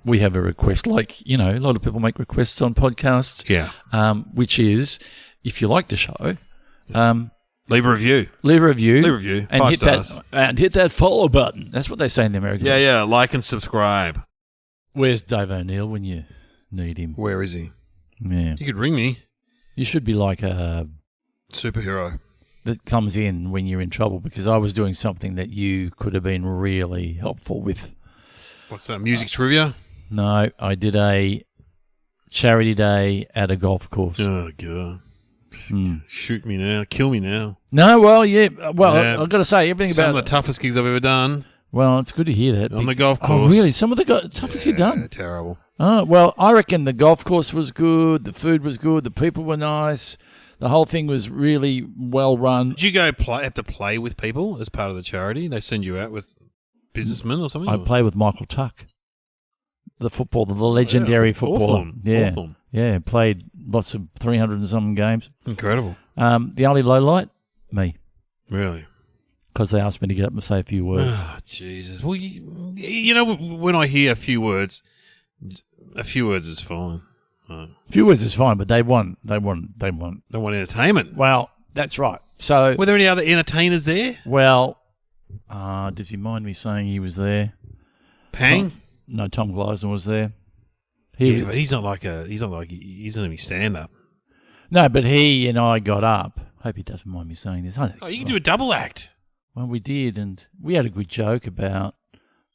we have a request, like, a lot of people make requests on podcasts. Yeah. Which is, if you like the show, leave a review. Leave a review. Leave a review. And 5 hit stars. hit that follow button. That's what they say in the American. Yeah. Like and subscribe. Where's Dave O'Neill when you need him? Where is he? Yeah. You could ring me. You should be like a superhero that comes in when you're in trouble, because I was doing something that you could have been really helpful with. What's that? Music trivia? No, I did a charity day at a golf course. Oh, God. Shoot me now. Kill me now. No, well, yeah. Well, I've got to say, everything Some about... of the toughest gigs I've ever done. Well, it's good to hear that. On the golf course. Oh, really? Some of the toughest you've done? Terrible. Oh, well, I reckon the golf course was good, the food was good, the people were nice, the whole thing was really well run. Did you go have to play with people as part of the charity? They send you out with businessmen or something? I play with Michael Tuck, the legendary footballer. Awesome. Yeah, played lots of 300 and something games. Incredible. The only low light, me. Really? Because they asked me to get up and say a few words. Oh, Jesus. Well, when I hear a few words is fine. A few words is fine, but they want. They want entertainment. Well, that's right. So, were there any other entertainers there? Well, does he mind me saying he was there? Pang? Tom Gleisner was there. But he's not any stand up. No, but he and I got up. Hope he doesn't mind me saying this. You can do a double act. Well, we did, and we had a good joke about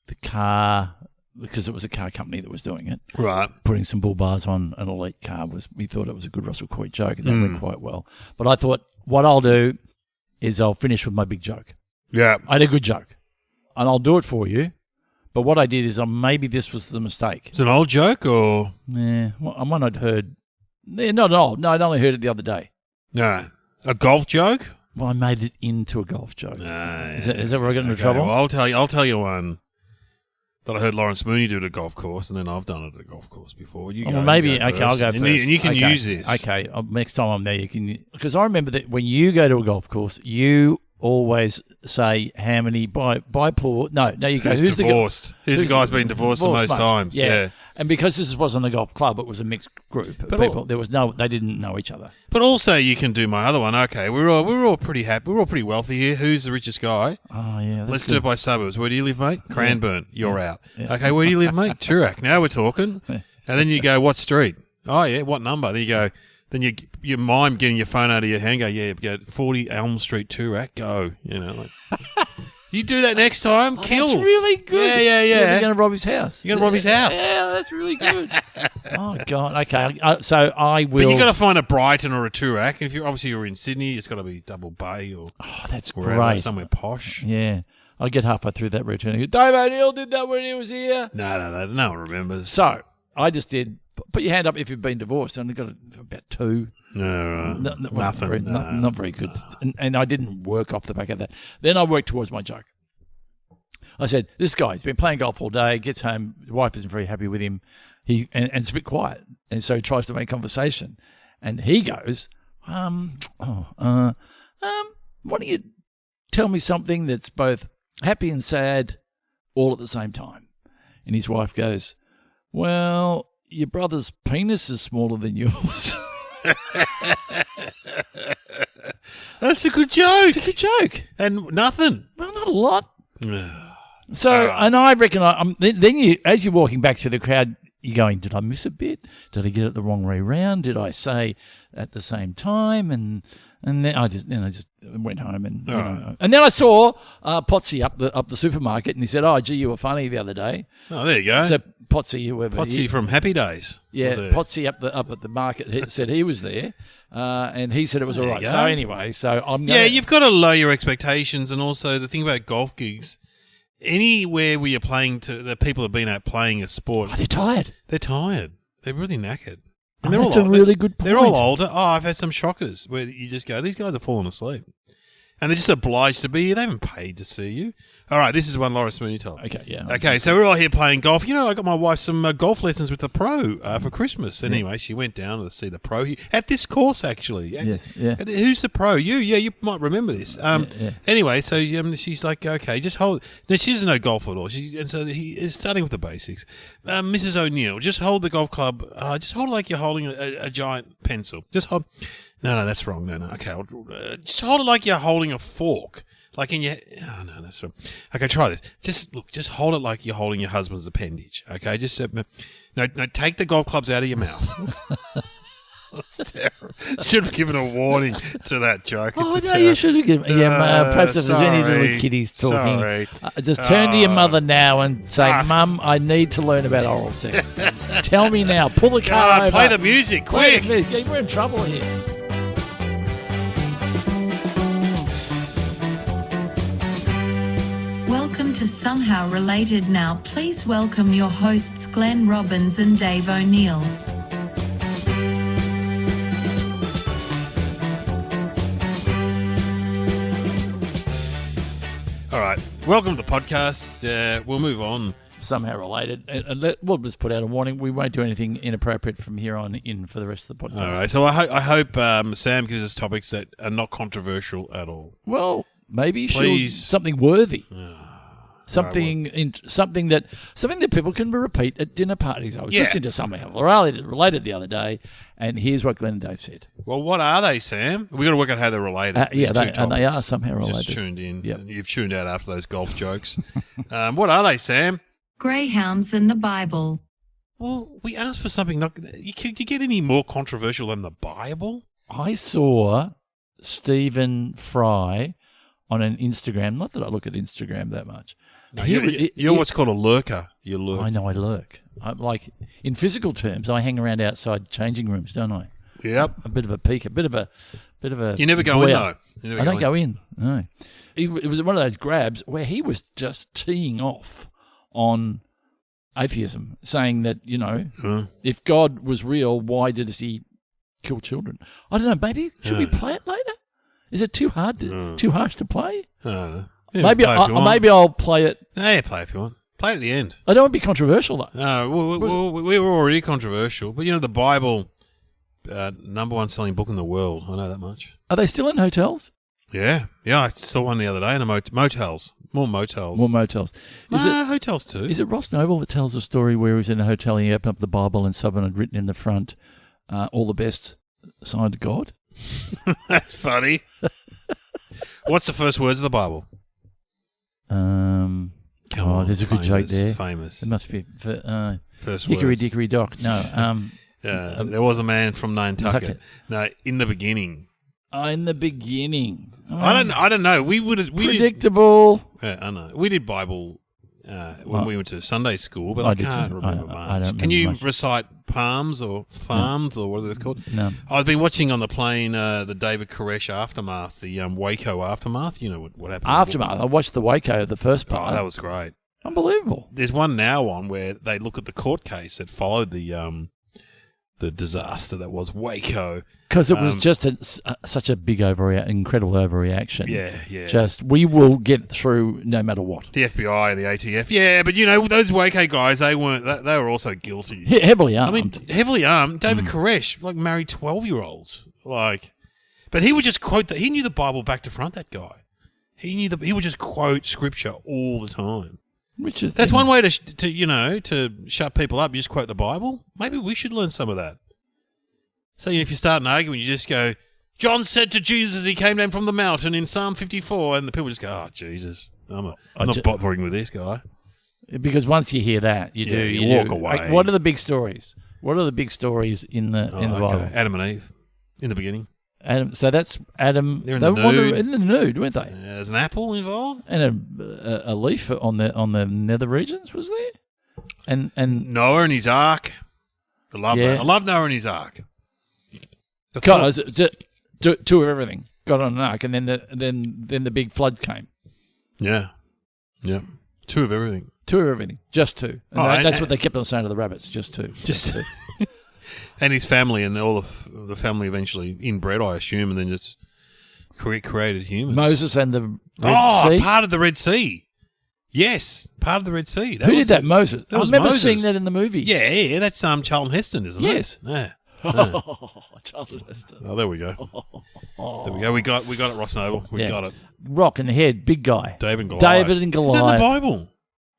the car, because it was a car company that was doing it. Right. Putting some bull bars on an elite car, we thought it was a good Russell Coit joke, and that went quite well. But I thought, what I'll do is I'll finish with my big joke. Yeah. I had a good joke, and I'll do it for you. But what I did is maybe this was the mistake. It's an old joke, or? Yeah, well, one I'd heard. Not old. No, I'd only heard it the other day. No. A golf joke? Well, I made it into a golf joke. No. Is that where I got into trouble? Well, I'll tell you one that I heard Lawrence Mooney do at a golf course, and then I've done it at a golf course before. Maybe I'll go first. And you can use this. Okay, next time I'm there, you can. Because I remember that when you go to a golf course, you always say how many by plural. No, you go. Who's divorced? Who's the guy's been divorced the most times? Yeah. And because this wasn't a golf club, it was a mixed group of people. They didn't know each other. But also, you can do my other one. Okay, we're all pretty happy. We're all pretty wealthy here. Who's the richest guy? Oh yeah. Let's do it by suburbs. Where do you live, mate? Cranbourne. You're out. Yeah. Okay, where do you live, mate? Toorak. Now we're talking. And then you go, what street? Oh yeah, what number? Then you go. Then you mime getting your phone out of your hand. Go 40 Elm Street, Toorak. Go. You do that next time. Kills. That's really good. Yeah. You're going to rob his house. You're going to rob his house. Yeah, that's really good. Oh God. Okay. So I will. But you got to find a Brighton or a Toorak. If you're in Sydney, it's got to be Double Bay or. Oh, that's wherever, great. Somewhere posh. Yeah. I'll get halfway through that routine and go, Dave O'Neill did that when he was here. No one remembers. So I just did. Put your hand up if you've been divorced. I only got about 2. No, nothing. Not very good. And I didn't work off the back of that. Then I worked towards my joke. I said, this guy's been playing golf all day, gets home, his wife isn't very happy with him, and it's a bit quiet. And so he tries to make conversation. And he goes, why don't you tell me something that's both happy and sad all at the same time? And his wife goes, well, your brother's penis is smaller than yours. That's a good joke. It's a good joke. And nothing. Well, not a lot. So, and I reckon then you, as you're walking back through the crowd, you're going, did I miss a bit? Did I get it the wrong way round? Did I say at the same time? And then I just went home and and then I saw Potsy up the supermarket, and he said, "Oh, gee, you were funny the other day." Oh, there you go. So Potsy, whoever Potsy from Happy Days. Yeah, Potsy up at the market said he was there, and he said it was all right. So anyway, you've got to lower your expectations, and also the thing about golf gigs. Anywhere where you're playing the people have been out playing a sport. Oh, they're tired. They're tired. They're really knackered. And that's a really good point. They're all older. Oh, I've had some shockers where you just go, these guys are falling asleep. And they're just obliged to be here. They haven't paid to see you. All right, this is one Laura Mooney told. Okay, yeah. Okay, so we're all here playing golf. You know, I got my wife some golf lessons with the pro for Christmas. Anyway, she went down to see the pro at this course, actually. Yeah. Who's the pro? You? Yeah, you might remember this. Anyway, so she's like, okay, just hold. No, she doesn't know golf at all. And so he is starting with the basics. Mrs. O'Neill, just hold the golf club. Just hold it like you're holding a giant pencil. Just hold. No, that's wrong. No. Okay, just hold it like you're holding a fork. Like in your... Oh, no, that's wrong. Okay, try this. Just hold it like you're holding your husband's appendage. Okay, just... No, take the golf clubs out of your mouth. That's terrible. Should have given a warning to that joke. You should have given... perhaps if there's any little kiddies talking... just turn to your mother now and say, Mum, I need to learn about oral sex. Tell me now. Pull the car over. Play the music, quick. We're in trouble here. Welcome to Somehow Related Now. Please welcome your hosts Glenn Robbins and Dave O'Neill. All right, welcome to the podcast. We'll move on. Somehow related. We'll just put out a warning. We won't do anything inappropriate from here on in for the rest of the podcast. All right, so I hope Sam gives us topics that are not controversial at all. Well, maybe something worthy. Something that people can repeat at dinner parties. I was just into Somehow Related the other day, and here's what Glenn and Dave said. Well, what are they, Sam? We've got to work out how they're related. They are somehow related. Just tuned in. Yep. You've tuned out after those golf jokes. What are they, Sam? Greyhounds and the Bible. Well, we asked for something. Could you get any more controversial than the Bible? I saw Stephen Fry on an Instagram. Not that I look at Instagram that much. No, you're what's called a lurker. You lurk. I know I lurk. Like in physical terms, I hang around outside changing rooms, don't I? Yep. A bit of a peek, a bit of a. You never go in though. I don't go in. No. It was one of those grabs where he was just teeing off on atheism, saying that if God was real, why did he kill children? I don't know. Maybe should we play it later? Is it too hard too harsh to play? I don't know. Maybe I'll play it. Yeah, play if you want. Play it at the end. I don't want to be controversial though. No, we were already controversial, but the Bible, number one selling book in the world. I know that much. Are they still in hotels? Yeah. I saw one the other day in a motels. More motels. Hotels too. Is it Ross Noble that tells a story where he was in a hotel and he opened up the Bible and someone had written in the front, "All the best, signed God"? That's funny. What's the first words of the Bible? There's a good joke there. Famous. It must be first Hickory words. Dickory Dock. No. There was a man from Nantucket. No, in the beginning. In the beginning. I don't know. We predictable. I know. We did Bible when we went to Sunday school, but I can't remember much. I don't Can you much. recite palms or psalms or what are they called? No. I've been watching on the plane the David Koresh aftermath, the Waco aftermath. You know what happened? Aftermath. I watched the Waco, the first part. Oh, that was great. Unbelievable. There's one now on where they look at the court case that followed the disaster that was Waco. Because it was just such a big incredible overreaction. Yeah. Just, we will get through no matter what. The FBI, the ATF. Yeah, but those Waco guys, they were also guilty. Heavily armed. I mean, heavily armed. David Koresh, married 12-year-olds. But he would just quote he knew the Bible back to front, that guy. He would just quote scripture all the time. That's one way to shut people up. You just quote the Bible. Maybe we should learn some of that. So if you start an argument, you just go, John said to Jesus he came down from the mountain in Psalm 54, and the people just go, oh, Jesus, I'm not bothering with this guy. Because once you hear that, you walk away. What are the big stories? What are the big stories in the Bible? Adam and Eve, in the beginning. Adam, so that's Adam. They're in the nude. In the nude, weren't they? There's an apple involved, and a leaf on the nether regions was there, and Noah and his ark. I love that. I love Noah and his ark. God, two of everything. Got on an ark, and then the big flood came. Yeah. Two of everything. Just two. And that's what they kept on saying to the rabbits. Just two. Just two. And his family and all the family eventually inbred, I assume, and then just created humans. Moses and the Red Sea. Part of the Red Sea. Yes, part of the Red Sea. Who did that? Moses. I was remember Moses. seeing that in the movie. Yeah, that's Charlton Heston, isn't it? Yes. Yeah. Charlton Heston. Oh, there we go. There we go. We got it, Ross Noble. We got it. Rock in the head, big guy. David and Goliath. David and Goliath. Is that in the Bible?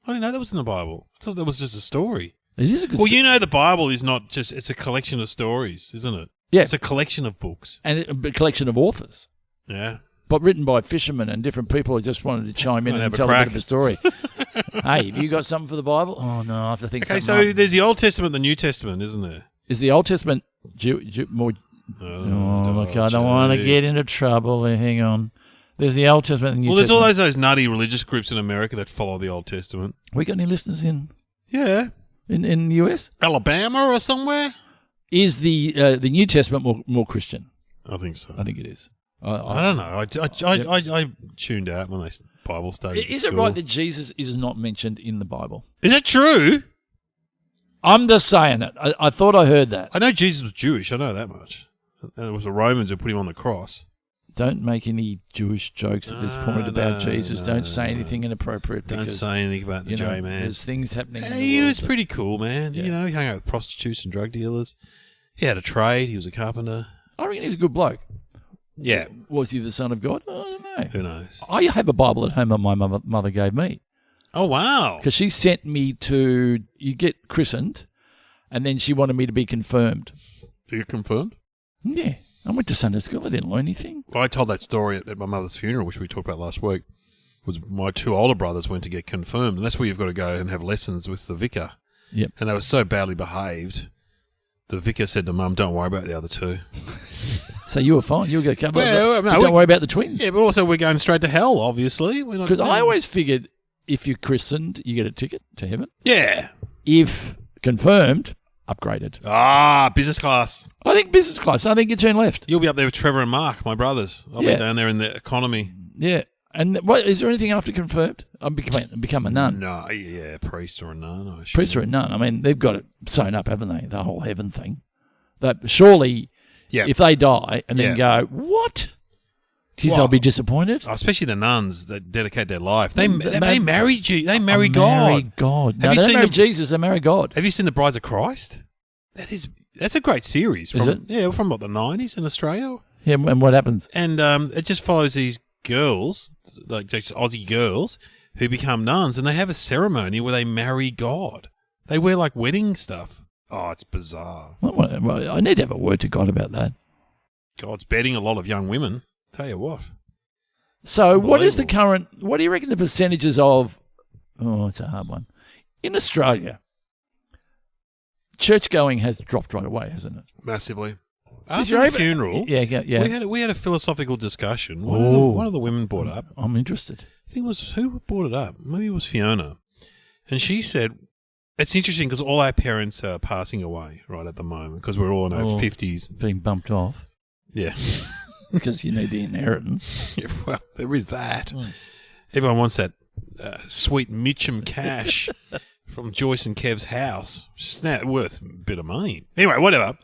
I didn't know that was in the Bible. I thought that was just a story. It is a good Well, you know the Bible is not just, it's a collection of stories, isn't it? Yeah. It's a collection of books. And a collection of authors. Yeah. But written by fishermen and different people who just wanted to chime in and tell a bit of a story. Hey, have you got something for the Bible? Oh, no, I have to think Okay, something so up. there's the Old Testament and the New Testament, isn't there? Is the Old Testament more... look, I don't want to get into trouble. Hang on. There's the Old Testament and the New Well, there's Testament. all those nutty religious groups in America that follow the Old Testament. We got any listeners in Yeah. the US? Alabama or somewhere? Is the New Testament more Christian? I think so. I think it is. I don't know. I tuned out when they Bible studies. Is it right that Jesus is not mentioned in the Bible? Is that true? I'm just saying it. I thought I heard that. I know Jesus was Jewish. I know that much. And it was the Romans who put him on the cross. Don't make any Jewish jokes at this point about Jesus. Don't say anything inappropriate. Don't Because, say anything about the J-man. There's things happening in the He world was pretty cool, man. Yeah. You know, he hung out with prostitutes and drug dealers. He had a trade. He was a carpenter. I reckon he's a good bloke. Yeah. Was he the son of God? I don't know. Who knows? I have a Bible at home that my mother gave me. Oh, wow. Because she sent me to, you get christened, and then she wanted me to be confirmed. Are you confirmed? Yeah. I went to Sunday school. I didn't learn anything. Well, I told that story at my mother's funeral, which we talked about last week. Was my two older brothers went to get confirmed, and that's where you've got to go and have lessons with the vicar. Yep. And they were so badly behaved, the vicar said to Mum, "Don't worry about the other two." So you were fine. You were going to cover Well, no, don't worry about the twins. Yeah, but also we're going straight to hell, obviously. Because I always figured if you're christened, you get a ticket to heaven. Yeah. If confirmed, upgraded. Business class. I think business class. I think you turn left. You'll be up there with Trevor and Mark, my brothers. I'll be down there in the economy. Yeah. And what is there anything after confirmed? I become a nun. No, yeah, priest or a nun. I assume. Priest or a nun. I mean, they've got it sewn up, haven't they? The whole heaven thing. That surely, if they die and then go, what? They'll be disappointed. Oh, especially the nuns that dedicate their life. They marry They marry God. Marry God. No, they don't marry Jesus. They marry God. Have you seen The Brides of Christ? That's a great series. Is it? Yeah, from the 90s in Australia. Yeah, and what happens? And it just follows these girls, like just Aussie girls, who become nuns, and they have a ceremony where they marry God. They wear like wedding stuff. Oh, it's bizarre. Well, I need to have a word to God about that. God's betting a lot of young women. Tell you what. So what is the current, what do you reckon the percentages of, it's a hard one. In Australia, church going has dropped right away, hasn't it? Massively. After the funeral, yeah. we had a philosophical discussion. One of the women brought up. I'm interested. I think it was, who brought it up? Maybe it was Fiona. And she said, it's interesting because all our parents are passing away right at the moment because we're all in our 50s. Being bumped off. Yeah. Because you need the inheritance. Yeah, well, there is that. Everyone wants that sweet Mitchum cash from Joyce and Kev's house. It's not worth a bit of money. Anyway, whatever.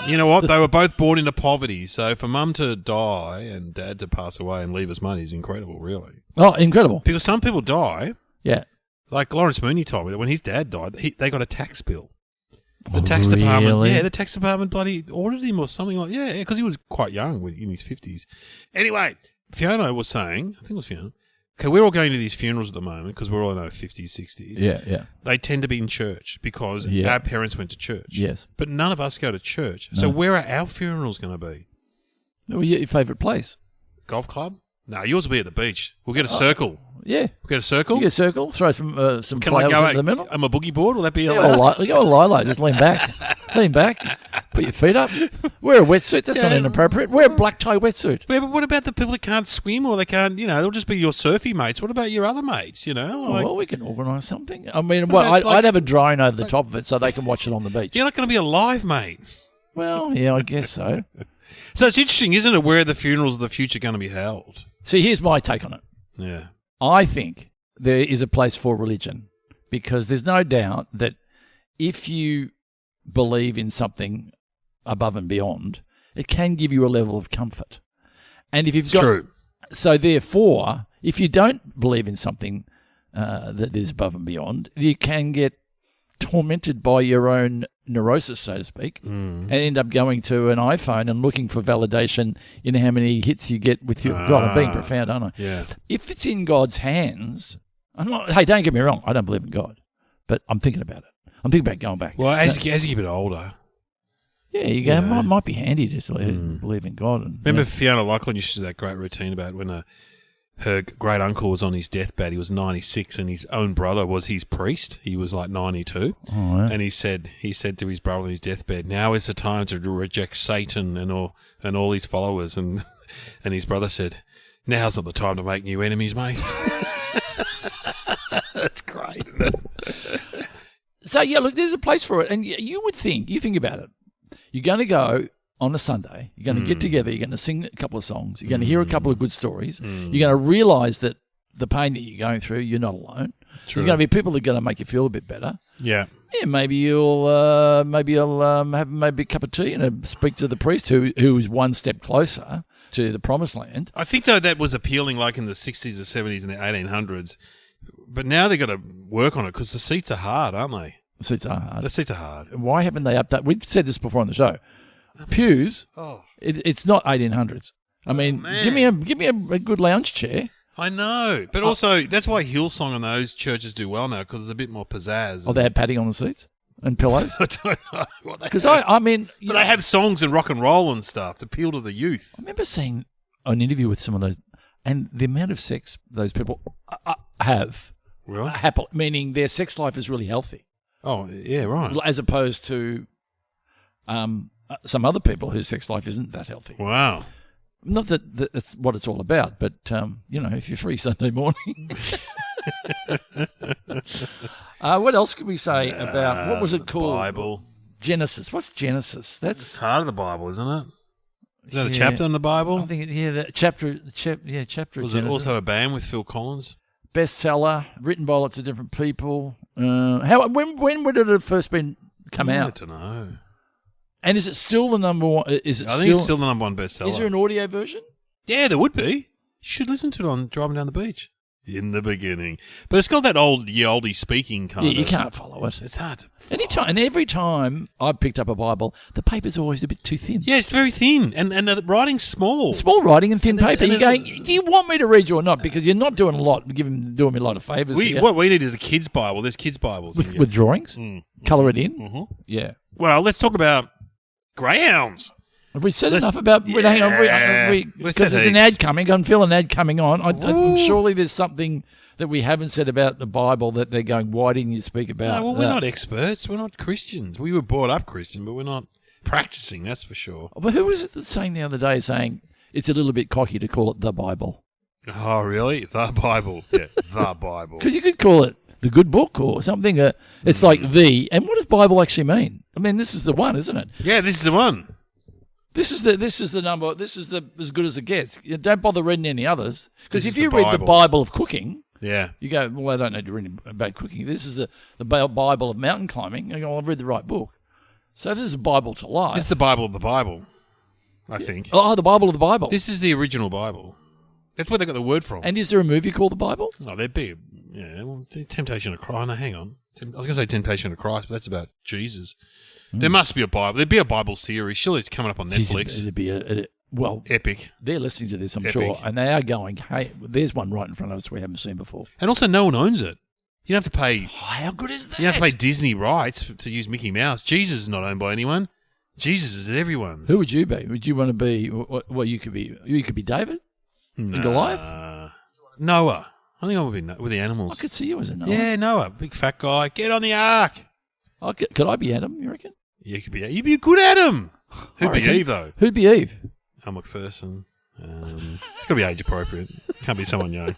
You know what? They were both born into poverty. So for Mum to die and Dad to pass away and leave us money is incredible, really. Oh, incredible. Because some people die. Yeah. Like Lawrence Mooney told me that when his dad died, they got a tax bill. The tax department, the tax department bloody ordered him or something like, because he was quite young in his 50s. Anyway, Fiona was saying, I think it was Fiona, okay, we're all going to these funerals at the moment because we're all in our 50s, 60s. Yeah. They tend to be in church because our parents went to church. Yes. But none of us go to church. No. So where are our funerals going to be? Well, your favourite place? Golf club? No, yours will be at the beach. We'll get a circle. Yeah. We'll get a circle? You get a circle, throw some Can flowers I go in the middle. on my boogie board? Will that be Go allowed? on Lilo, just lean back. Lean back. Put your feet up. Wear a wetsuit. That's not inappropriate. Wear a black tie wetsuit. Yeah, but what about the people that can't swim or they can't, they'll just be your surfy mates. What about your other mates, Well, we can organise something. I mean, I'd have a drone over the top of it so they can watch it on the beach. You're not going to be alive, mate. Well, yeah, I guess so. So it's interesting, isn't it, where the funerals of the future are going to be held? See, here's my take on it. Yeah. I think there is a place for religion because there's no doubt that if you believe in something above and beyond, it can give you a level of comfort. And if you've It's got true. so therefore, if you don't believe in something that is above and beyond, you can get tormented by your own neurosis, so to speak, and end up going to an iPhone and looking for validation in how many hits you get with your God. I'm being profound, aren't I? Yeah. If it's in God's hands, I'm not. Hey, don't get me wrong. I don't believe in God, but I'm thinking about it. I'm thinking about going back. Well, as you get a bit older. Yeah, you go. It might be handy to believe in God. And, Remember Fiona Lachlan used to do that great routine about when her great uncle was on his deathbed. He was 96, and his own brother was his priest. He was like 92, and he said to his brother on his deathbed, "Now is the time to reject Satan and all his followers." And his brother said, "Now's not the time to make new enemies, mate." That's great, isn't it? So yeah, look, there's a place for it, and you think about it. You're going to go on a Sunday. You're going to get together. You're going to sing a couple of songs. You're going to hear a couple of good stories. You're going to realise that the pain that you're going through, you're not alone. True. There's going to be people that are going to make you feel a bit better. Yeah. Yeah, maybe you'll have maybe a cup of tea and speak to the priest who's one step closer to the promised land. I think though that was appealing, like in the 60s, the 70s, and the 1800s. But now they've got to work on it because the seats are hard, aren't they? The seats are hard. The seats are hard. Why haven't they updated? We've said this before on the show. Pews. Oh, It's not 1800s. I mean, give me a good lounge chair. I know, but also that's why Hillsong and those churches do well now because there's a bit more pizzazz. Oh, they have padding on the seats and pillows. I don't know what they. Because I mean, but they have songs and rock and roll and stuff to appeal to the youth. I remember seeing an interview with some of those, and the amount of sex those people have, Really? meaning their sex life is really healthy, Oh, yeah, right. as opposed to some other people whose sex life isn't that healthy. Wow. Not that that's what it's all about, but if you're free Sunday morning. What else could we say about what was it called? Bible. Genesis. What's Genesis? That's It's part of the Bible, isn't it? Is that a chapter in the Bible? I think the chapter. Chapter. Was of it Genesis. also a band with Phil Collins? Bestseller, written by lots of different people. When would it have first come out? I don't know. And is it still the number one? Is it I think it's still the number one bestseller. Is there an audio version? Yeah, there would be. You should listen to it on driving down the beach. In the beginning. But it's got that oldie speaking kind of. You can't follow it. It's hard to. Every time I've picked up a Bible, the paper's always a bit too thin. Yeah, it's very thin. And the writing's small. Small writing and thin paper. and You're going, do you want me to read you or not? Because you're not doing a lot, doing me a lot of favours here. What we need is a kid's Bible. There's kids' Bibles. With drawings? Colour it in? Mm-hmm. Yeah. Well, let's talk about Greyhounds. Have we said enough about... Hang on. Because there's an ad coming. I can feel an ad coming on. I'm surely there's something that we haven't said about the Bible that they're going, why didn't you speak about No, well, we're not experts. We're not Christians. We were brought up Christian, but we're not practicing, that's for sure. But who was it that's saying the other day, saying it's a little bit cocky to call it the Bible? Oh, really? The Bible. Yeah, the Bible. Because you could call it the good book or something. It's like the... And what does Bible actually mean? I mean, this is the one, isn't it? Yeah, this is the one. This is the number. This is as good as it gets. You don't bother reading any others. Because if you the read the Bible. Bible of cooking... Yeah. You go, well, I don't need to read about cooking. This is the Bible of mountain climbing. I go, well, I've read the right book. So this is a Bible to life. It's the Bible of the Bible, I think. Oh, the Bible of the Bible. This is the original Bible. That's where they got the word from. And is there a movie called The Bible? Oh, there'd be, Temptation of Christ. No, hang on. I was going to say Temptation of Christ, but that's about Jesus. There must be a Bible. There'd be a Bible series. Surely it's coming up on Netflix. It'd be well, epic. They're listening to this, I'm Epic. sure, and they are going, hey, there's one right in front of us we haven't seen before. And also, no one owns it. You don't have to pay. Oh, how good is that? You don't have to pay Disney rights to use Mickey Mouse. Jesus is not owned by anyone. Jesus is everyone's. Who would you be? Would you want to be? Well, you could be. You could be David and Goliath. Noah. I think I would be with the animals. I could see you as a Noah. Yeah, Noah, big fat guy. Get on the ark. Could I be Adam? You reckon? Yeah, you could be. You'd be a good Adam. Who'd be Eve though? Who'd be Eve? Elle McPherson. It's got to be age appropriate. Can't be someone young.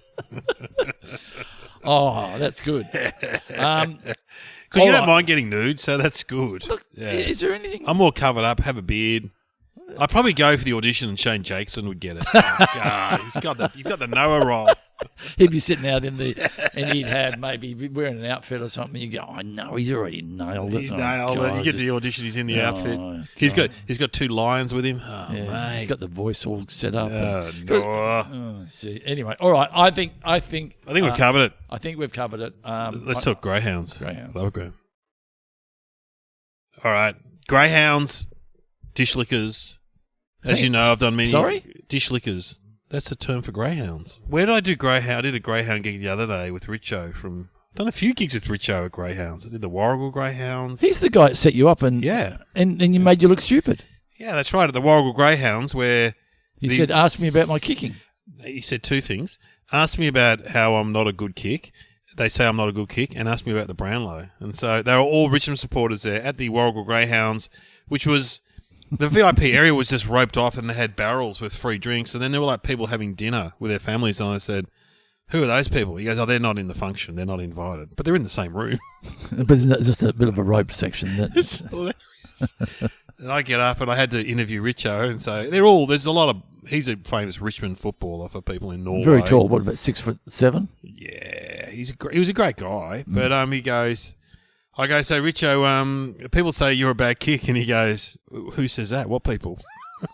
Oh, that's good. Because you don't mind getting nude, so that's good. Look, is there anything? I'm all covered up, have a beard. I'd probably go for the audition and Shane Jackson would get it. He's got the Noah role. He'd be sitting out in the, and he'd had maybe wearing an outfit or something. You go, I know, he's already nailed it. He's nailed it. You get to the audition, he's in the outfit. He's got 2 lions with him. Oh, yeah, mate. he's got the voice all set up. See. Anyway, all right. I think we've covered it. I think we've covered it. Let's talk greyhounds. Greyhounds. Love greyhounds. All right, greyhounds, dish lickers. As you know, I've done many. Sorry? Dish lickers. That's a term for greyhounds. Where did I do greyhound? I did a greyhound gig the other day with Richo from. I've done a few gigs with Richo at Greyhounds. I did the Warrigal Greyhounds. He's the guy that set you up and you made you look stupid. Yeah, that's right. At the Warrigal Greyhounds, where he said, "Ask me about my kicking." He said 2 things: ask me about how I'm not a good kick. They say I'm not a good kick, and ask me about the Brownlow. And so they were all Richmond supporters there at the Warrigal Greyhounds, which was the VIP area was just roped off, and they had barrels with free drinks. And then there were like people having dinner with their families, and I said, "Who are those people?" He goes, "Oh, they're not in the function. They're not invited, but they're in the same room." But isn't that just a bit of a rope section? It's hilarious. And I get up and I had to interview Richo and say, there's a lot of, he's a famous Richmond footballer for people in Norway. Very tall, what, about 6'7"? Yeah, he was a great guy. But he goes, I go, so Richo, people say you're a bad kick. And he goes, who says that? What people?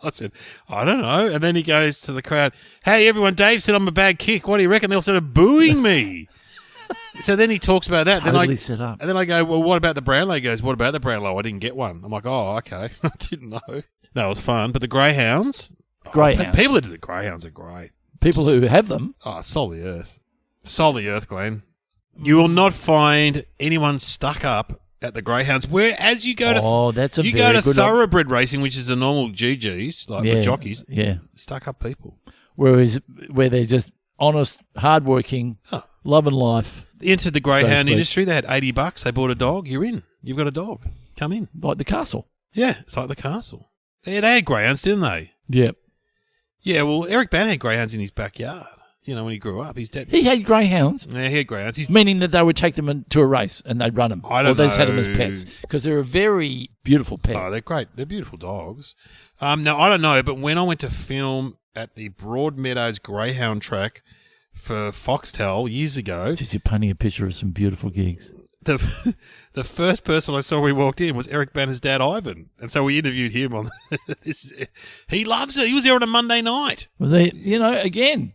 I said, I don't know. And then he goes to the crowd, hey, everyone, Dave said I'm a bad kick. What do you reckon? They all started booing me. So then he talks about that. Totally set up. And then I go, well, what about the Brownlow? He goes, what about the Brownlow? I didn't get one. I'm like, oh, okay. I didn't know. No, it was fun. But the Greyhounds. People that do the Greyhounds are great. People who have them. Oh, soul the earth. Soul the earth, Glenn. You will not find anyone stuck up at the Greyhounds. Whereas you go to thoroughbred racing, which is the normal GGs, like the jockeys. Yeah. Stuck up people. Whereas where they're just honest, hardworking, loving life. Entered the greyhound industry. They had $80. They bought a dog. You're in. You've got a dog. Come in. Like the castle. Yeah, it's like the castle. Yeah, they had greyhounds, didn't they? Yep. Yeah, well, Eric Banner had greyhounds in his backyard. You know, when he grew up, he's dead. He had greyhounds. Yeah, he had greyhounds. Meaning that they would take them to a race and they'd run them. I don't know. Or they had them as pets. Because they're a very beautiful pet. Oh, they're great. They're beautiful dogs. No, I don't know, but when I went to film at the Broadmeadows Greyhound track for Foxtel years ago... Just you're painting a picture of some beautiful gigs. The first person I saw when we walked in was Eric Banner's dad, Ivan. And so we interviewed him on this. He loves it. He was there on a Monday night. Well, again...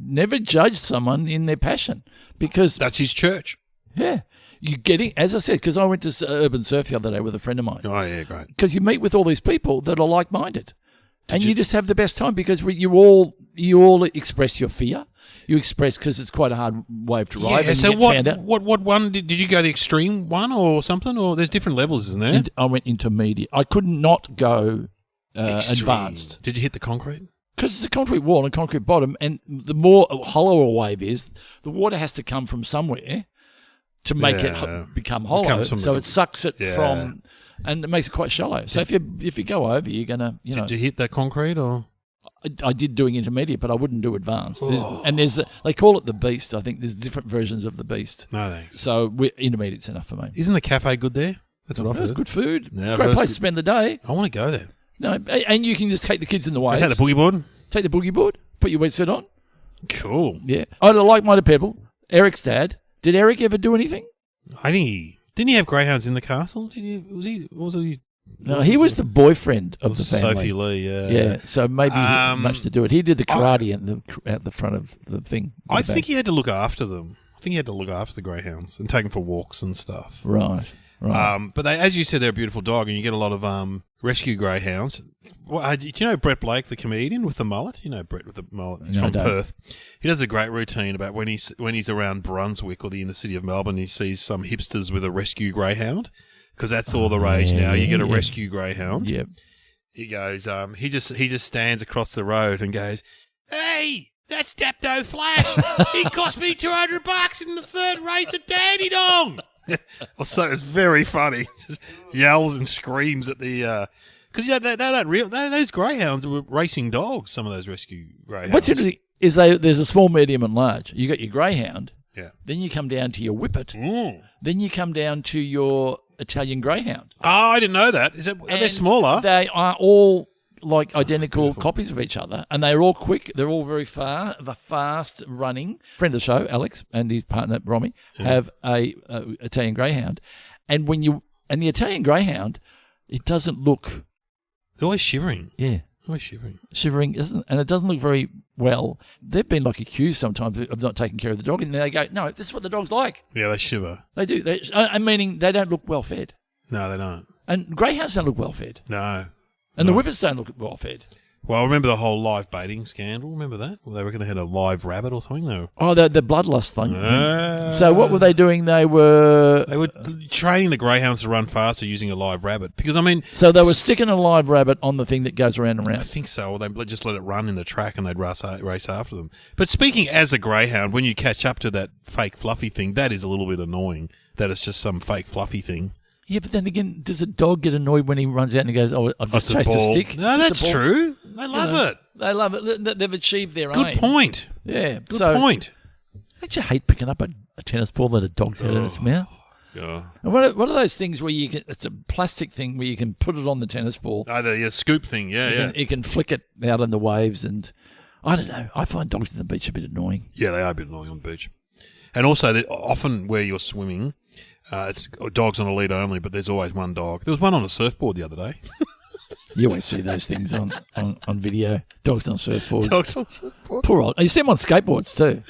Never judge someone in their passion because... That's his church. Yeah. You're getting, as I said, because I went to Urban Surf the other day with a friend of mine. Oh, yeah, great. Because you meet with all these people that are like-minded. And you just have the best time because you all express your fear. You express, because it's quite a hard wave to ride. Yeah, so what one, did you go the extreme one or something? Or there's different levels, isn't there? I went intermediate. I could not go advanced. Did you hit the concrete? Because it's a concrete wall and a concrete bottom, and the more hollow a wave is, the water has to come from somewhere to make it become hollow. So it sucks it from, and it makes it quite shallow. So if you go over, you're gonna, Did you hit that concrete or? I did doing intermediate, but I wouldn't do advanced. They call it the Beast. I think there's different versions of the Beast. No thanks. So intermediate's enough for me. Isn't the cafe good there? That's what I've heard. Good food. Yeah, it's a great place to spend the day. I want to go there. No, and you can just take the kids in the waves. Take the boogie board? Take the boogie board, put your wetsuit on. Cool. Yeah. I had a like-minded people. Eric's dad. Did Eric ever do anything? I think didn't he have greyhounds in the castle? No, he was the boyfriend of the family. Sophie Lee, yeah. Yeah, so maybe he had much to do it. He did the karate at the front of the thing. I think he had to look after them. I think he had to look after the greyhounds and take them for walks and stuff. Right. But as you said, they're a beautiful dog, and you get a lot of rescue greyhounds. Well, do you know Brett Blake, the comedian with the mullet? You know Brett with the mullet. He's from Perth. He does a great routine about when he's around Brunswick or the inner city of Melbourne, he sees some hipsters with a rescue greyhound, because that's all the rage now. You get a rescue greyhound. Yep. He goes. He just stands across the road and goes, "Hey, that's Dapto Flash. He cost me $200 in the third race at Dandy Dong." So it's very funny. Just yells and screams at the because they don't those greyhounds were racing dogs. Some of those rescue greyhounds. What's interesting is there's a small, medium, and large. You got your greyhound. Yeah. Then you come down to your whippet. Then you come down to your Italian greyhound. Oh, I didn't know that. Are they smaller? They are all like identical copies of each other, and they're all quick. They're all very fast running. Friend of the show, Alex, and his partner Romy have a Italian Greyhound, and the Italian Greyhound, it doesn't look. They're always shivering. Yeah. Always shivering. Shivering, and it doesn't look very well. They've been like accused sometimes of not taking care of the dog, and they go, "No, this is what the dog's like." Yeah, they shiver. They do. I'm meaning they don't look well fed. No, they don't. And greyhounds don't look well fed. No. And the whippets don't look well fed. Well, I remember the whole live baiting scandal. Remember that? Well, they reckon they had a live rabbit or something. The bloodlust thing. So what were they doing? They were training the greyhounds to run faster using a live rabbit. Because, I mean... So they were sticking a live rabbit on the thing that goes around and around. I think so. Or they just let it run in the track and they'd race after them. But speaking as a greyhound, when you catch up to that fake fluffy thing, that is a little bit annoying. That it's just some fake fluffy thing. Yeah, but then again, does a dog get annoyed when he runs out and he goes, "Oh, I've just chased a stick"? No, that's true. They love it. They love it. They've achieved their aim. Good point. Yeah. Good point. Don't you hate picking up a tennis ball that a dog's had in its mouth? Yeah. And what are those things where it's a plastic thing where you can put it on the tennis ball? Oh, the scoop thing. Yeah, You can flick it out in the waves, and I don't know. I find dogs on the beach a bit annoying. Yeah, they are a bit annoying on the beach. And also, often where you're swimming, it's dogs on a lead only, but there's always one dog. There was one on a surfboard the other day. You always see those things on video. Dogs on surfboards. Dogs on surfboards. Poor old. You see them on skateboards too.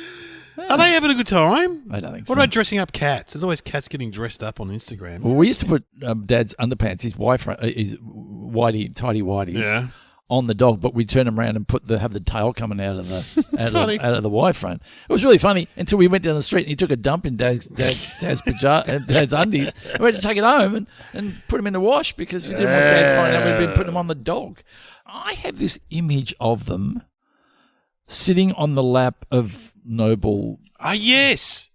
Are they having a good time? I don't think so. What about dressing up cats? There's always cats getting dressed up on Instagram. Well, we used to put Dad's underpants, his tidy whities, on the dog, but we'd turn them around and have the tail coming out of the out of the Y front. It was really funny until we went down the street and he took a dump in Dad's undies. We had to take it home and put them in the wash because we didn't want Dad to find out we'd been putting them on the dog. I have this image of them sitting on the lap of Noble. Ah, yes.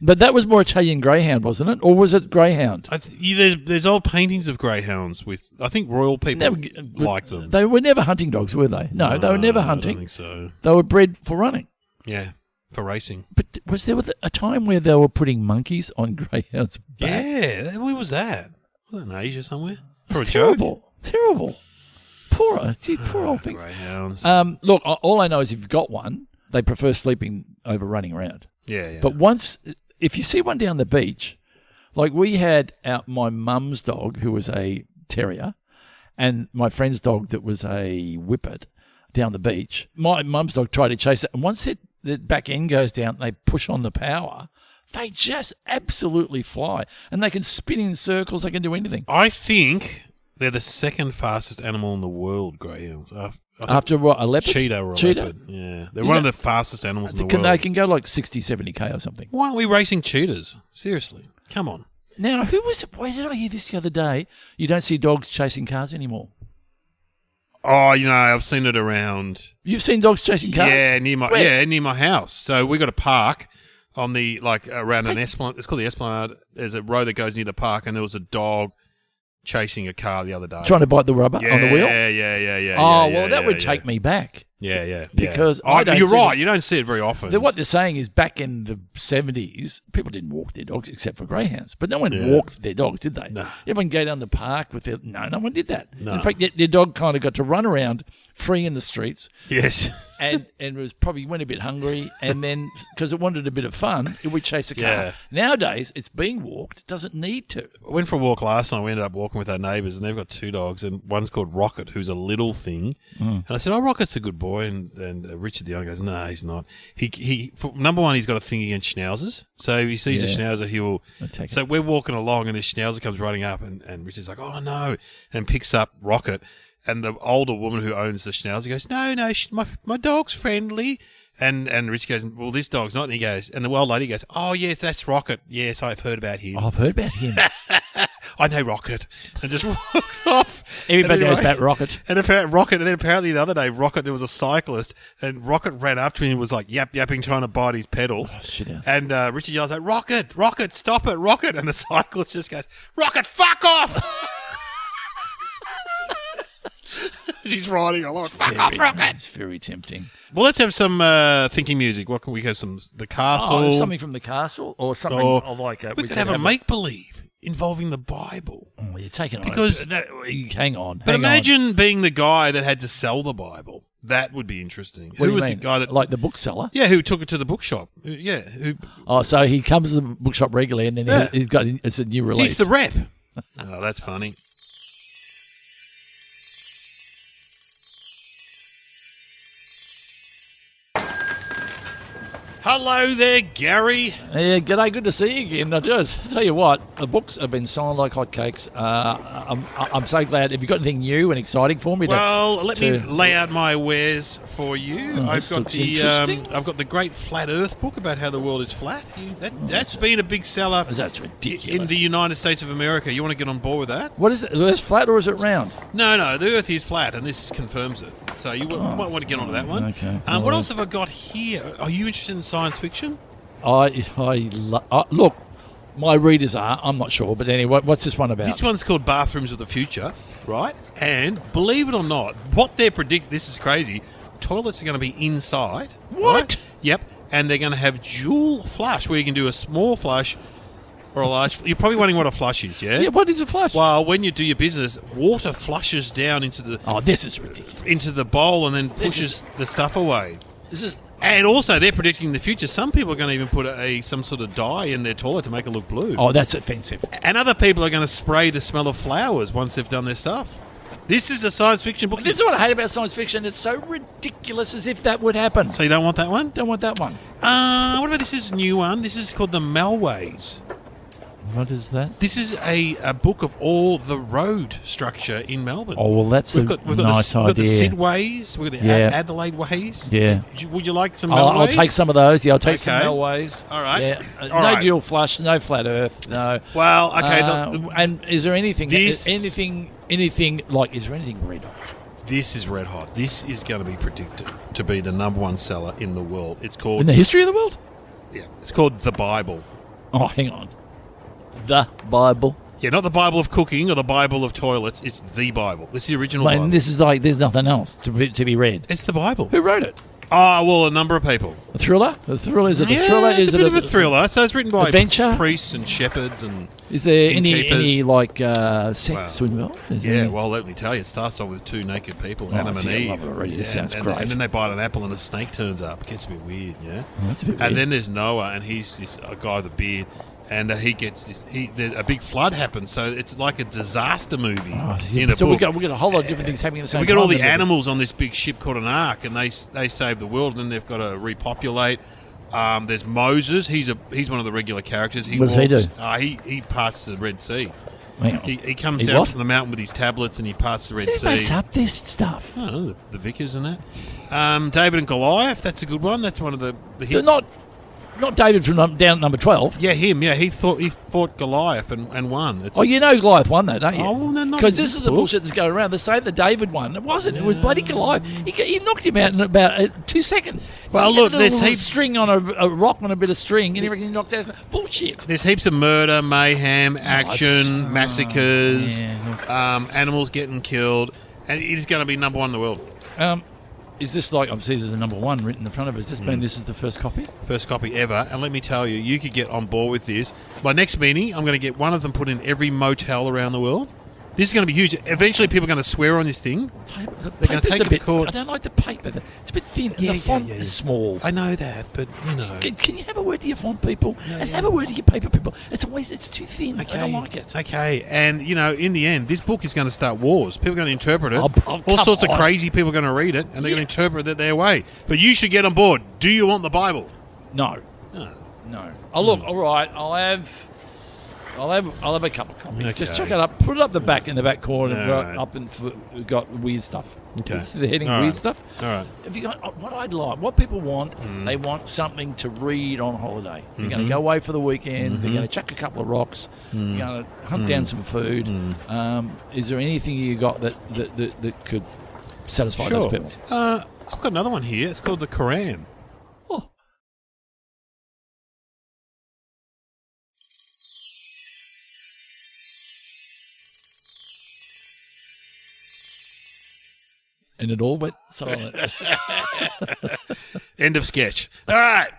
But that was more Italian Greyhound, wasn't it? Or was it Greyhound? There's old paintings of greyhounds with, I think royal people like them. They were never hunting dogs, were they? No, they were never hunting. I don't think so. They were bred for running. Yeah, for racing. But was there a time where they were putting monkeys on greyhounds' back? Yeah, where was that? Was that in Asia somewhere? For It's a joke? Terrible. Poor old things. Greyhounds. Look, all I know is if you've got one, they prefer sleeping over running around. Yeah. But if you see one down the beach, like we had my mum's dog, who was a terrier, and my friend's dog that was a whippet down the beach. My mum's dog tried to chase it, and once the back end goes down, they push on the power. They just absolutely fly, and they can spin in circles. They can do anything. I think they're the second fastest animal in the world, greyhounds. After what, a leopard? Cheetah or a leopard. Yeah. They're one of the fastest animals in the world. They can go like 60, 70k or something. Why aren't we racing cheetahs? Seriously. Come on. Now, where did I hear this the other day? You don't see dogs chasing cars anymore. Oh, I've seen it around. You've seen dogs chasing cars? Yeah, near my house. So we got a park on the, around an esplanade. It's called the Esplanade. There's a road that goes near the park, and there was a dog chasing a car the other day. Trying to bite the rubber on the wheel? Yeah. That would take me back. Yeah. Because you're right. You don't see it very often. What they're saying is back in the 70s, people didn't walk their dogs except for greyhounds. But no one walked their dogs, did they? No. Everyone go down the park with no one did that. No. In fact, their dog kind of got to run around free in the streets. Yes. and went a bit hungry, and then because it wanted a bit of fun, it would chase a car. Yeah. Nowadays, it's being walked. It doesn't need to. I went for a walk last night. We ended up walking with our neighbours, and they've got two dogs, and one's called Rocket, who's a little thing. And I said, Rocket's a good boy, and Richard the owner goes, no, he's not. He number one, he's got a thing against schnauzers. So if he sees a schnauzer, he will. So we're walking along, and this schnauzer comes running up, and Richard's like, oh no, and picks up Rocket. And the older woman who owns the schnauzer goes, no, my dog's friendly. And Rich goes, well, this dog's not. And he goes, and the old lady goes, oh, yes, that's Rocket. Yes, I've heard about him. I've heard about him. I know Rocket. And just walks off. Everybody knows about Rocket. And apparently the other day, Rocket, there was a cyclist, and Rocket ran up to him and was like yapping, trying to bite his pedals. Oh, shit house. And Richard yells out, Rocket, stop it, Rocket. And the cyclist just goes, Rocket, fuck off. She's riding along. Fuck off, Rocket. It's very tempting. Well, let's have some thinking music. What can we have? The castle. Something from the castle, or something like we could have a make believe involving the Bible. Oh you're taking Because- on. Hang on. But hang on. imagine being the guy that had to sell the Bible. That would be interesting. What do Who you was mean? the guy that? Like the bookseller? Yeah, who took it to the bookshop? Yeah, who? Oh, so he comes to the bookshop regularly, and then Yeah. he's got it's a new release. He's the rep. Oh, that's funny. Hello there, Gary. Yeah, g'day, good to see you again. I just tell you what, the books have been selling like hotcakes. I'm so glad. Have you got anything new and exciting for me? Well, let me to- lay out my wares for you. Oh, I've this got looks interesting. I've got the Great Flat Earth book about how the world is flat. That's been a big seller That's ridiculous. in the United States of America. You want to get on board with that? What is it? Is it flat or is it round? No, the Earth is flat, and this confirms it. So you might want to get onto that one. Okay. What Alright. else have I got here? Are you interested in science fiction? Look, my readers are. I'm not sure, but anyway, what's this one about? This one's called Bathrooms of the Future, right? And believe it or not, what they're predicting, this is crazy, toilets are going to be inside. What? Right? Yep. And they're going to have dual flush, where you can do a small flush or a large. You're probably wondering what a flush is, yeah? Yeah, what is a flush? Well, when you do your business, water flushes down into This is ridiculous. the bowl and then This pushes the stuff away. This is. And also, they're predicting the future. Some people are going to even put some sort of dye in their toilet to make it look blue. Oh, that's offensive. And other people are going to spray the smell of flowers once they've done their stuff. This is a science fiction book. This is what I hate about science fiction. It's so ridiculous as if that would happen. So you don't want that one? Don't want that one. What about this is a new one? This is called The Melways. What is that? This is a book of all the road structure in Melbourne. Oh, well, that's We've a got nice we've got the idea. Sid Ways, we've got the Yeah. Adelaide Ways. Yeah. Would you like some I'll Melways? take some of those. Yeah, I'll take some Okay. Melways. All right. Yeah. All No right. dual flush, no flat earth, no. Well, okay. And is there anything, This- anything like, is there anything red hot? This is red hot. This is going to be predicted to be the number one seller in the world. It's called In the history of the world? It's called The Bible. Oh, hang on. The Bible. Yeah, not the Bible of cooking or the Bible of toilets. It's the Bible. This is the original Like, Bible. this is like, there's nothing else to be read. It's the Bible. Who wrote it? Oh, well, a number of people. A thriller? A thriller? Is it a Yeah, thriller? it's Is a it bit of a thriller. So it's written by Adventure? priests and shepherds and Is there innkeepers. any like sex involved? Is there yeah. any- Well, let me tell you, it starts off with two naked people, Oh, Adam and see, I Eve. love it already. This sounds and, great. And then they bite an apple and a snake turns up. It gets a bit weird, yeah. Oh, that's a bit And weird. then there's Noah, and he's a guy with a beard, and he gets this. A big flood happens, so it's like a disaster movie in a so book. we got a whole lot of different things happening at the same We time. got all the don't we? animals on this big ship called an ark, and they save the world. And then they've got to repopulate. There's Moses. He's one of the regular characters. What does he do? He parts the Red Sea. Hang on. He comes He down what? from the mountain with his tablets, and he parts the Red Who Sea. makes up this stuff? I don't know, the vicars and that. David and Goliath. That's a good one. That's one of the They're hits. not David from down at number 12. Yeah, him. Yeah, he fought Goliath and won. It's Oh, you know Goliath won that, don't you? Oh, well, no, not Because in this this is the book. bullshit that's going around. They say the David won. It wasn't. It was bloody Goliath. He knocked him out in about 2 seconds. Well, He look, had a there's little heaps- string on a rock on a bit of string, and he reckon he knocked out. Bullshit. There's heaps of murder, mayhem, action, massacres, yeah. animals getting killed, and it is going to be number one in the world. Is this like, obviously, this is the number one written in front of us. This mean this is the first copy? First copy ever, and let me tell you, you could get on board with this. My next meeting, I'm going to get one of them put in every motel around the world. This is going to be huge. Eventually, people are going to swear on this thing. They're gonna take it to bit, court. I don't like the paper. It's a bit thin. Yeah, the yeah, font yeah, yeah. is small. I know that, but you know. Can you have a word to your font people? And have a word to your paper people. It's too thin. I don't like it. Okay, and you know, in the end, this book is going to start wars. People are going to interpret it. Oh, All come sorts of on. crazy people are going to read it, and they're going to interpret it their way. But you should get on board. Do you want the Bible? No. No. No. Oh, look, all right. I'll have a couple of copies. Okay. Just chuck it up. Put it up the back in the back corner. And All right. up and we've got weird stuff. Okay. It's the heading All weird right. stuff. All right. Have you got what I'd like? What people want? They want something to read on holiday. They're going to go away for the weekend. They're going to chuck a couple of rocks. They're going to hunt down some food. Is there anything you got that could satisfy those Sure. people? I've got another one here. It's called the Quran. Oh. And it all went silent. End of sketch. All right.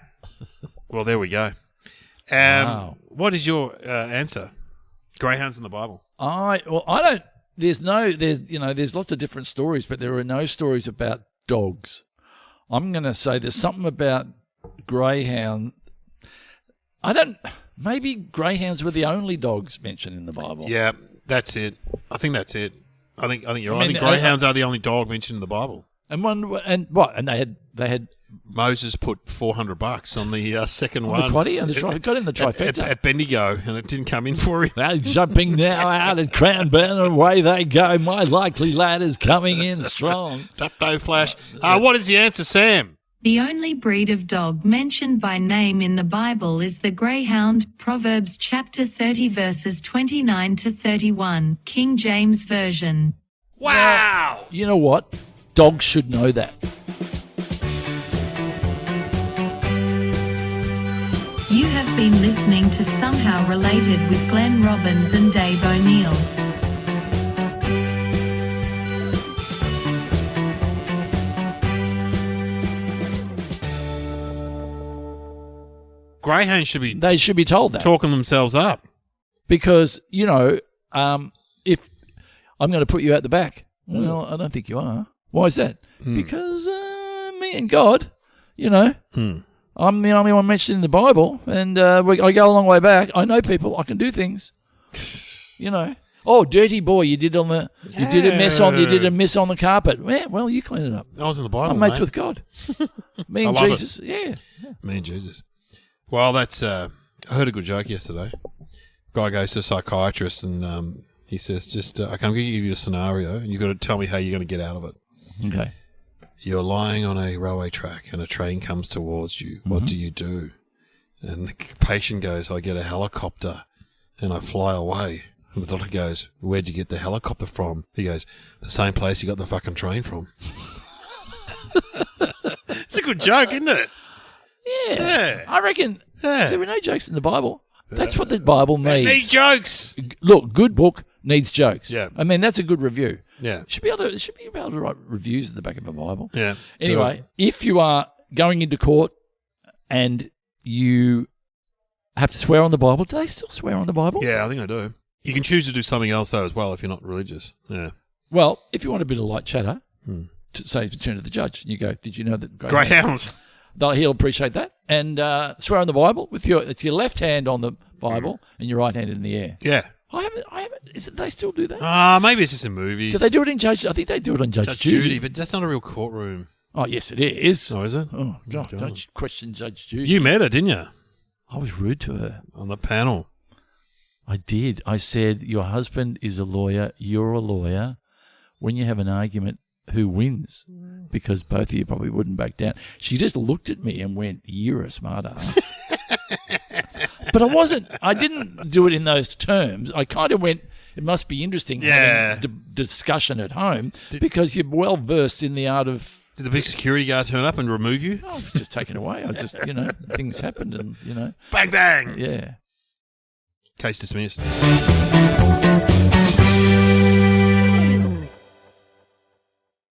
Well, there we go. Wow. What is your answer? Greyhounds and the Bible. I don't. There's lots of different stories, but there are no stories about dogs. I'm going to say there's something about greyhound. Maybe greyhounds were the only dogs mentioned in the Bible. Yeah, that's it. I think that's it. I think you're right. I think greyhounds are the only dog mentioned in the Bible. And they had Moses put $400 on the second one. The quaddy, got in the trifecta at Bendigo, and it didn't come in for him. Now jumping now out at Cranbourne, and away they go. My likely lad is coming in strong. Dupto Flash. What is the answer, Sam? The only breed of dog mentioned by name in the Bible is the greyhound, Proverbs chapter 30 verses 29 to 31, King James Version. Wow! You know what? Dogs should know that. You have been listening to Somehow Related with Glenn Robbins and Dave O'Neill. Greyhounds should be told that. Talking themselves up. Because, if I'm going to put you out the back. Well, I don't think you are. Why is that? Because me and God, I'm the only one mentioned in the Bible, and I go a long way back. I know people. I can do things. Oh, dirty boy! You did a mess on the carpet. Yeah, well, you clean it up. I was in the Bible. I'm mates with God. Me and Jesus. Yeah. Me and Jesus. Well, that's. I heard a good joke yesterday. Guy goes to a psychiatrist and he says, "Just I'm going to give you a scenario, and you've got to tell me how you're going to get out of it." Okay. You're lying on a railway track and a train comes towards you. What do you do? And the patient goes, I get a helicopter and I fly away. And the doctor goes, where'd you get the helicopter from? He goes, the same place you got the fucking train from. It's a good joke, isn't it? Yeah. I reckon there were no jokes in the Bible. That's what the Bible needs. It needs jokes. Look, good book needs jokes. Yeah. I mean, that's a good review. Yeah. Should be able to write reviews at the back of a Bible. Yeah. Anyway, if you are going into court and you have to swear on the Bible, do they still swear on the Bible? Yeah, I think I do. You can choose to do something else though as well if you're not religious. Yeah. Well, if you want a bit of light chatter, say if you turn to the judge and you go, "Did you know that greyhounds?" He'll appreciate that, and swear on the Bible with your left hand on the Bible and your right hand in the air. Yeah. I haven't. They still do that? Maybe it's just in movies. Do they do it in Judge? I think they do it on Judge Judy. But that's not a real courtroom. Oh, yes, it is. Oh, is it? Oh, God, don't question Judge Judy. You met her, didn't you? I was rude to her. On the panel. I did. I said, your husband is a lawyer, you're a lawyer. When you have an argument, who wins? Because both of you probably wouldn't back down. She just looked at me and went, you're a smart ass. But I didn't do it in those terms. I kind of went, it must be interesting having discussion at home because you're well versed in the art of... Did the big security guard turn up and remove you? I was just taken away. I was just, things happened and, Bang, bang! Yeah. Case dismissed.